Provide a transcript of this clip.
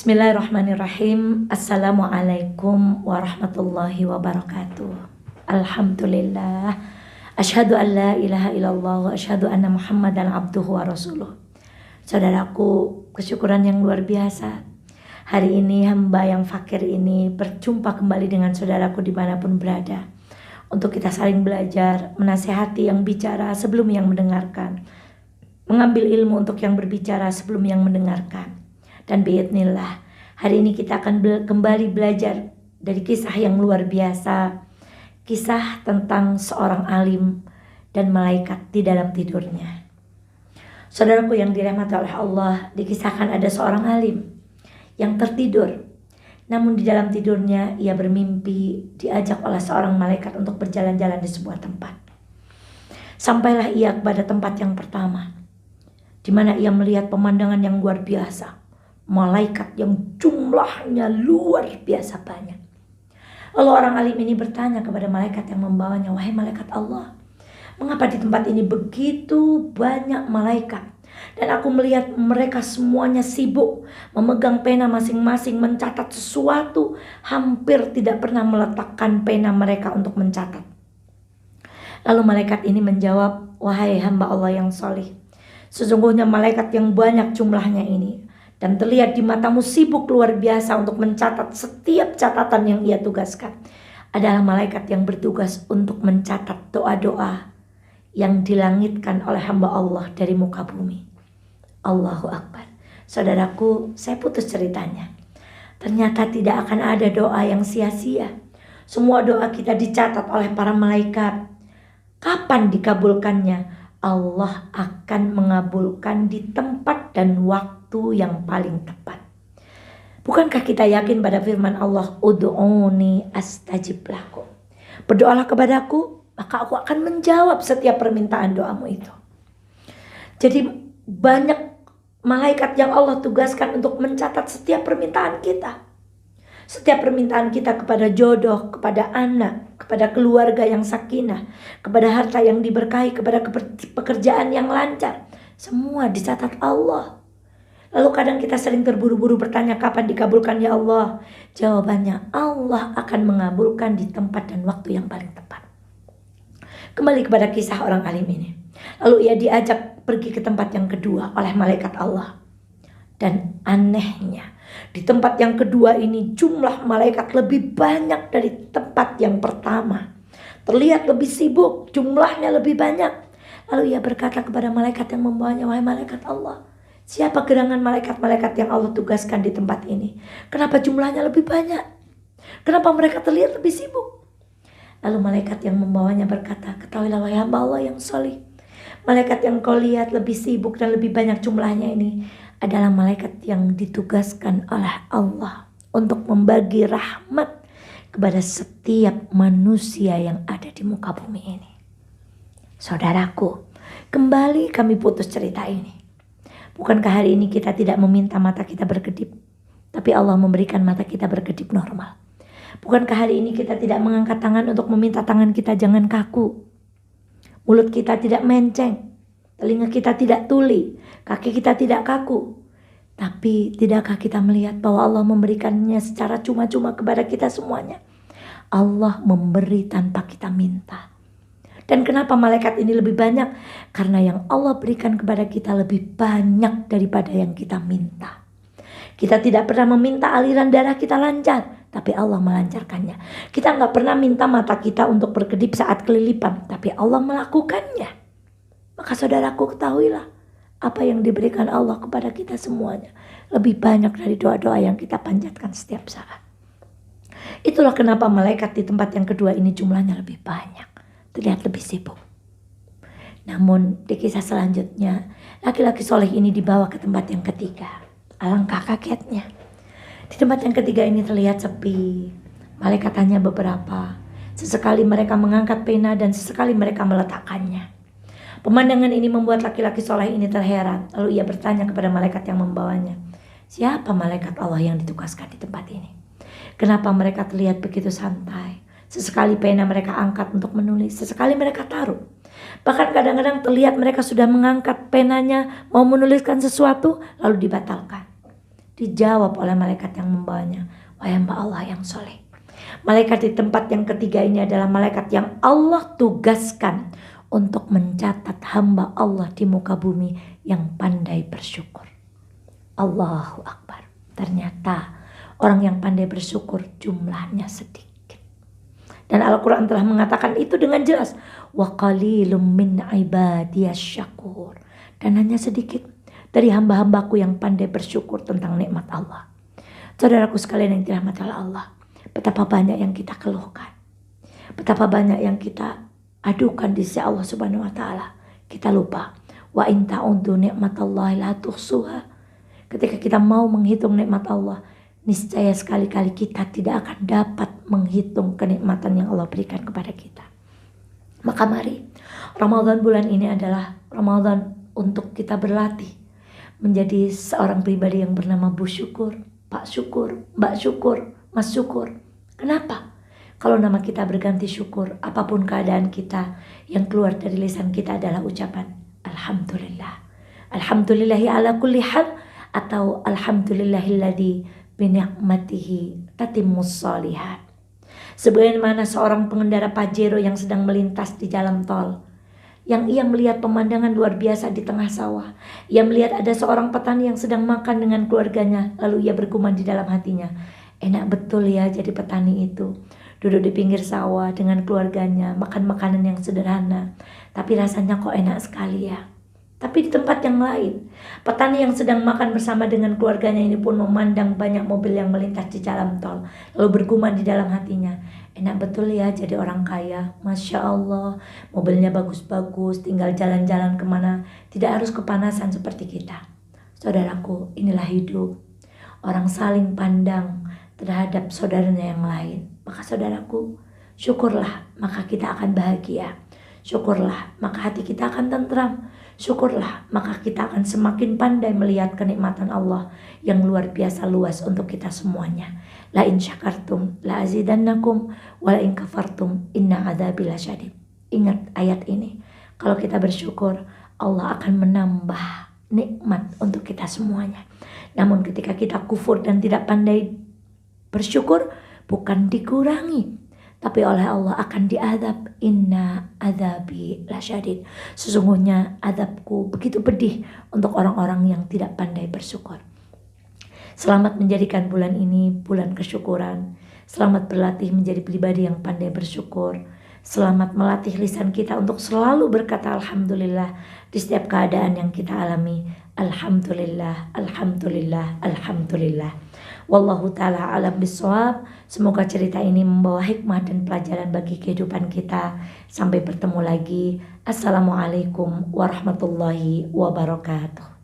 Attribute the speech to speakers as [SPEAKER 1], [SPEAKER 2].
[SPEAKER 1] Bismillahirrahmanirrahim. Assalamualaikum warahmatullahi wabarakatuh. Alhamdulillah. Asyhadu an la ilaha illallah wa asyhadu anna Muhammadan abduhu wa rasuluh. Saudaraku, kesyukuran yang luar biasa. Hari ini hamba yang fakir ini berjumpa kembali dengan saudaraku dimanapun berada. Untuk kita saling belajar, menasihati yang bicara sebelum yang mendengarkan. Mengambil ilmu untuk yang berbicara sebelum yang mendengarkan. Dan biidznillah, hari ini kita akan kembali belajar dari kisah yang luar biasa. Kisah tentang seorang alim dan malaikat di dalam tidurnya. Saudaraku yang dirahmati oleh Allah, dikisahkan ada seorang alim yang tertidur. Namun di dalam tidurnya ia bermimpi diajak oleh seorang malaikat untuk berjalan-jalan di sebuah tempat. Sampailah ia kepada tempat yang pertama, di mana ia melihat pemandangan yang luar biasa. Malaikat yang jumlahnya luar biasa banyak. Lalu orang alim ini bertanya kepada malaikat yang membawanya, "Wahai malaikat Allah, mengapa di tempat ini begitu banyak malaikat? Dan aku melihat mereka semuanya sibuk memegang pena masing-masing mencatat sesuatu, hampir tidak pernah meletakkan pena mereka untuk mencatat." Lalu malaikat ini menjawab, "Wahai hamba Allah yang soleh, sesungguhnya malaikat yang banyak jumlahnya ini dan terlihat di matamu sibuk luar biasa untuk mencatat setiap catatan yang ia tugaskan adalah malaikat yang bertugas untuk mencatat doa-doa yang dilangitkan oleh hamba Allah dari muka bumi." Allahu Akbar. Saudaraku, saya putus ceritanya. Ternyata tidak akan ada doa yang sia-sia. Semua doa kita dicatat oleh para malaikat. Kapan dikabulkannya? Allah akan mengabulkan di tempat dan waktu yang paling tepat. Bukankah kita yakin pada firman Allah, "Ud'uni astajib lakum." Berdoalah kepadaku, maka aku akan menjawab setiap permintaan doamu itu. Jadi banyak malaikat yang Allah tugaskan untuk mencatat setiap permintaan kita. Setiap permintaan kita kepada jodoh, kepada anak, kepada keluarga yang sakinah, kepada harta yang diberkahi, kepada pekerjaan yang lancar, semua dicatat Allah. Lalu kadang kita sering terburu-buru bertanya, kapan dikabulkan ya Allah? Jawabannya, Allah akan mengabulkan di tempat dan waktu yang paling tepat. Kembali kepada kisah orang alim ini. Lalu ia diajak pergi ke tempat yang kedua oleh malaikat Allah. Dan anehnya, di tempat yang kedua ini jumlah malaikat lebih banyak dari tempat yang pertama. Terlihat lebih sibuk, jumlahnya lebih banyak. Lalu ia berkata kepada malaikat yang membawanya, "Wahai malaikat Allah, siapa gerangan malaikat-malaikat yang Allah tugaskan di tempat ini? Kenapa jumlahnya lebih banyak? Kenapa mereka terlihat lebih sibuk?" Lalu malaikat yang membawanya berkata, "Ketahuilah wahai hamba Allah yang soleh, malaikat yang kau lihat lebih sibuk dan lebih banyak jumlahnya ini adalah malaikat yang ditugaskan oleh Allah untuk membagi rahmat kepada setiap manusia yang ada di muka bumi ini." Saudaraku, kembali kami putus cerita ini. Bukankah hari ini kita tidak meminta mata kita berkedip, tapi Allah memberikan mata kita berkedip normal? Bukankah hari ini kita tidak mengangkat tangan untuk meminta tangan kita jangan kaku? Mulut kita tidak menceng, telinga kita tidak tuli, kaki kita tidak kaku. Tapi tidakkah kita melihat bahwa Allah memberikannya secara cuma-cuma kepada kita semuanya? Allah memberi tanpa kita minta. Dan kenapa malaikat ini lebih banyak? Karena yang Allah berikan kepada kita lebih banyak daripada yang kita minta. Kita tidak pernah meminta aliran darah kita lancar, tapi Allah melancarkannya. Kita nggak pernah minta mata kita untuk berkedip saat kelilipan, tapi Allah melakukannya. Maka saudaraku, ketahuilah, apa yang diberikan Allah kepada kita semuanya lebih banyak dari doa-doa yang kita panjatkan setiap saat. Itulah kenapa malaikat di tempat yang kedua ini jumlahnya lebih banyak, terlihat lebih sibuk. Namun di kisah selanjutnya, laki-laki soleh ini dibawa ke tempat yang ketiga. Alangkah kagetnya. Di tempat yang ketiga ini terlihat sepi. Malaikat hanya beberapa. Sesekali mereka mengangkat pena dan sesekali mereka meletakkannya. Pemandangan ini membuat laki-laki soleh ini terheran. Lalu ia bertanya kepada malaikat yang membawanya, "Siapa malaikat Allah yang ditugaskan di tempat ini? Kenapa mereka terlihat begitu santai? Sesekali pena mereka angkat untuk menulis, sesekali mereka taruh. Bahkan kadang-kadang terlihat mereka sudah mengangkat penanya mau menuliskan sesuatu lalu dibatalkan. dijawab oleh malaikat yang membawanya, wahai hamba Allah yang soleh. Malaikat di tempat yang ketiga ini adalah malaikat yang Allah tugaskan untuk mencatat hamba Allah di muka bumi yang pandai bersyukur. Allahu Akbar. Ternyata orang yang pandai bersyukur jumlahnya sedikit. Dan Al-Quran telah mengatakan itu dengan jelas. Wa qalilum min ibadiyas syakur. Dan hanya sedikit dari hamba-hambaku yang pandai bersyukur tentang nikmat Allah. Saudaraku sekalian yang dirahmati Allah. Betapa banyak yang kita keluhkan. Betapa banyak yang kita adukan di sisi Allah Subhanahu wa taala. Kita lupa. Wa in ta'uddu ni'matallahi la tuhsuha. Ketika kita mau menghitung nikmat Allah, niscaya sekali-kali kita tidak akan dapat menghitung kenikmatan yang Allah berikan kepada kita. Maka mari, Ramadan bulan ini adalah Ramadan untuk kita berlatih menjadi seorang pribadi yang bernama Bu Syukur, Pak Syukur, Mbak Syukur, Mas Syukur. Kenapa? Kalau nama kita berganti syukur, apapun keadaan kita, yang keluar dari lisan kita adalah ucapan Alhamdulillah. Alhamdulillahi ala kulli hal, atau Alhamdulillahilladzi bini'matihi tatimmus shalihat. Sebagaimana seorang pengendara Pajero yang sedang melintas di jalan tol, yang ia melihat pemandangan luar biasa di tengah sawah. Ia melihat ada seorang petani yang sedang makan dengan keluarganya, lalu ia bergumam di dalam hatinya, enak betul ya jadi petani itu. Duduk di pinggir sawah dengan keluarganya, makan makanan yang sederhana. Tapi rasanya kok enak sekali ya. Tapi di tempat yang lain, petani yang sedang makan bersama dengan keluarganya ini pun memandang banyak mobil yang melintas di jalan tol. Lalu bergumam di dalam hatinya, enak betul ya jadi orang kaya. Masya Allah, mobilnya bagus-bagus, tinggal jalan-jalan kemana, tidak harus kepanasan seperti kita. Saudaraku, inilah hidup. Orang saling pandang terhadap saudaranya yang lain. Maka saudaraku, syukurlah, maka kita akan bahagia. Syukurlah, maka hati kita akan tentram. Syukurlah, maka kita akan semakin pandai melihat kenikmatan Allah yang luar biasa luas untuk kita semuanya. La in syakartum la azidannakum wa la in kafartum inna adzabi lasyadid. Ingat ayat ini. Kalau kita bersyukur, Allah akan menambah nikmat untuk kita semuanya. Namun ketika kita kufur dan tidak pandai bersyukur, bukan dikurangi, tapi oleh Allah akan diadab. Inna adzabi lasyadid. Sesungguhnya adabku begitu pedih untuk orang-orang yang tidak pandai bersyukur. Selamat menjadikan bulan ini bulan kesyukuran. Selamat berlatih menjadi pribadi yang pandai bersyukur. Selamat melatih lisan kita untuk selalu berkata Alhamdulillah di setiap keadaan yang kita alami. Alhamdulillah, Alhamdulillah, Alhamdulillah. Wallahu ta'ala alam bisawab. Semoga cerita ini membawa hikmah dan pelajaran bagi kehidupan kita. Sampai bertemu lagi. Assalamualaikum warahmatullahi wabarakatuh.